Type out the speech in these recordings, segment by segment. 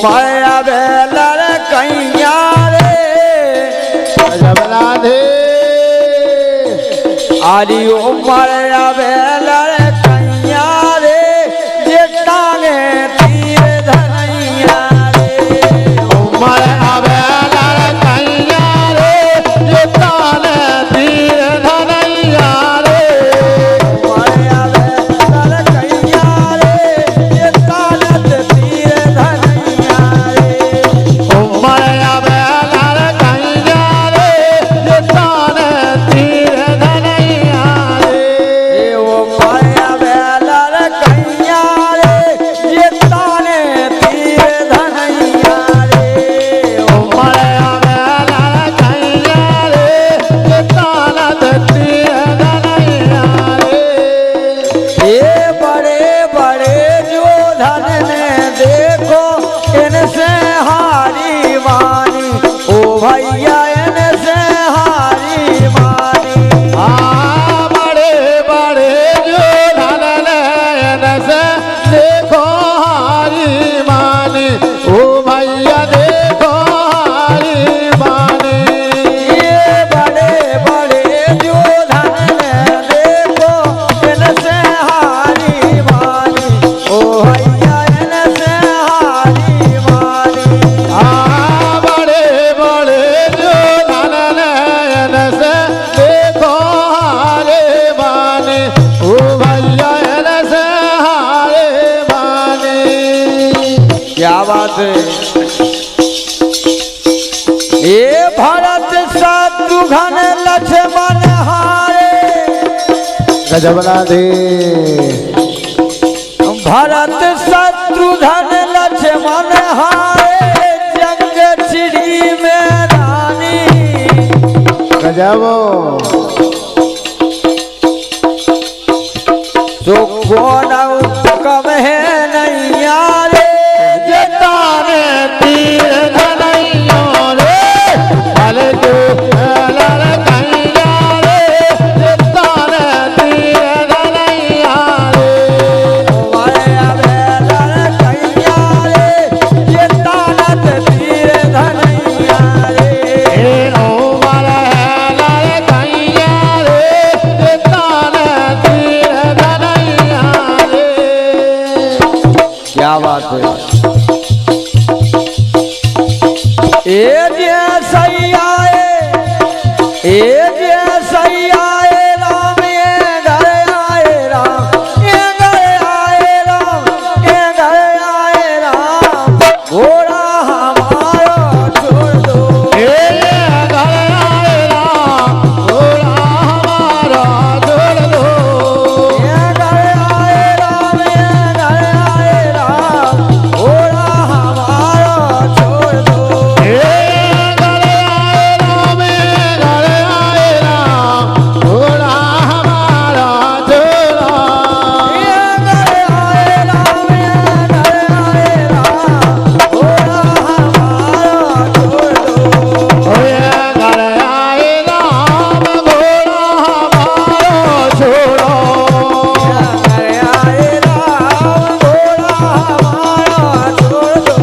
माया baler कैया रे जबला दे आरी ओ माया बेलर कैया रे जेटाने तीर धनैया रे माया बेलर कैया रे जेटाने तीर धनैया रे माया बेलर कैया रे जेटाने तीर धनैया रे माया बेलर कैया रे जेटाने तीर धनैया रे ओ माया बेलर कैया रे जेटाने तीर धनैया रे ओ माया बेलर कैया रे जेटाने तीर धनैया रे ये बड़े बड़े जो धन ने देखो इनसे हारी वानी ओ भैया इनसे हारी वानी बड़े बड़े जो धन नयन से देखो हारी मानी ओ भैया देखो हारी मानी ये बड़े बड़े जो धन ने देखो इनसे हारी वानी ओ भैया इनसे हारी वानी बड़े बड़े जो धन नयन से देखो हारे मानी ओ भैया से हारे मानी क्या बात है ये भरत शत्रुघ्न लक्ष्मण हारे गजबला दे भरत शत्रुघ्न लक्ष्मण हारे जंग छिड़ी में रानी गजबो तो कौन कम है नैया रे जताने तीर धनैया रे भल जो लड़ कैया रे जताने तीर धनैया रे माया बेलर कैया रे ये तानत तीर धनैया रे ओ मारा लड़ कैया रे जताने तीर धनैया रे क्या बात है ए जैसा आए ए जैसा आए राम ये घर आए राम ये घर आए राम ये घर आए राम घोड़ा हमारा छोड़ दो घर आए राम घोड़ा हमारा छोड़ दो ये घर आए राम ये घर आए राम घोड़ा हमारा छोड़ दो घर आए राम घोड़ा हमारा छोड़ा ये घर आए राम ये घर आए राम घोड़ा हमारा छोड़ दो घर आए राम घोड़ा हमारा छोड़ो घर आए राम घोड़ा हमारा छोड़ दो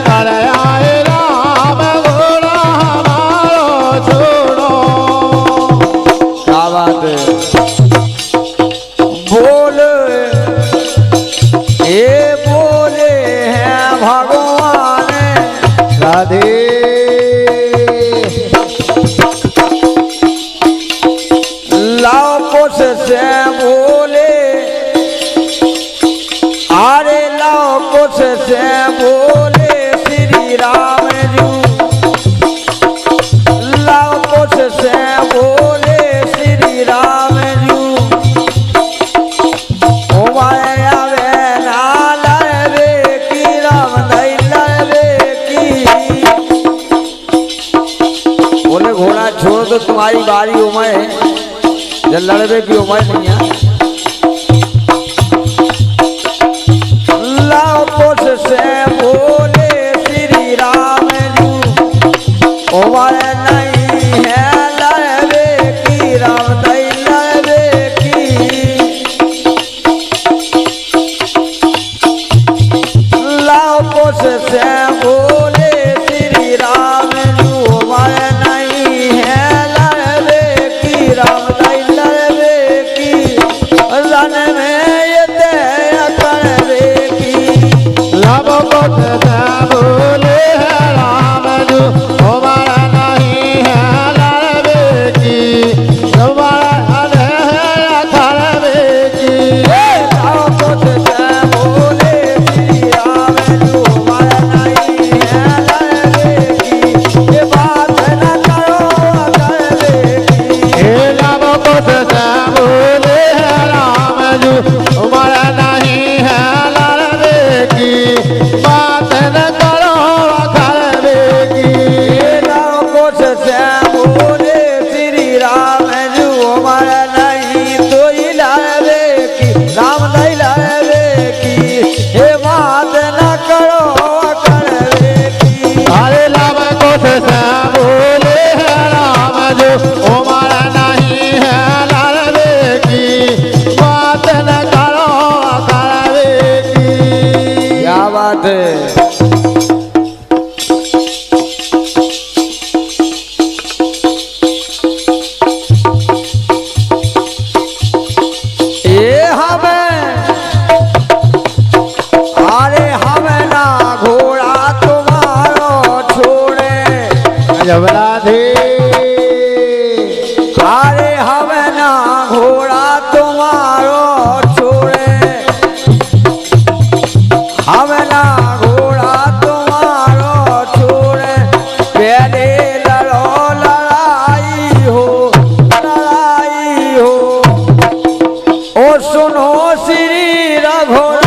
घर आए राम घोड़ा हमारा छोड़ो क्या बात है बोल ये बोले हैं भगवान राधे लाओ कुछ से बोले अरे लाओ कुछ से बोले श्री राम जी लाओ कुछ से बोले श्री राम जी ओ माया वे ना लड़बे की राम नहीं लड़बे की बोले घोड़ा छोड़ दो तुम्हारी बारी उमर है जब लड़बे की उम्र नहीं है लाओ कुछ से बोले श्री राम जी उमर नहीं है लड़बे की राम नहीं लड़बे की से बोले श्री राम जो उमर नहीं है लड़बे की राम दई लड़बे की रण में ये तय करबे की लब कुछ से बोले राम जो उमर नहीं है लड़बे की उमर है करबे की सब कुछ से बोले श्री राम जो उमर नहीं है लड़बे की ये बात न करो करबे की हे लब कुछ से बोले राम जो उमर नहीं है लड़बे की बात न करो करबे की सब कुछ से बोले श्री राम जो उमर नहीं तो ही लड़बे की राम नहीं लड़बे की हे बात न करो करबे की अरे लब कुछ से बोले राम जो उमर नहीं है लड़बे की बात न करो करबे की क्या बात है ये हमें अरे हमें ना घोड़ा तुम्हारो छोड़े जब राधे अरे हमें ना घोड़ा तुम्हारो छोड़े हमें ना घोड़ा तुम्हारो छोड़े पहले लड़ो लड़ाई हो ओ सुनो श्री रघुनाथ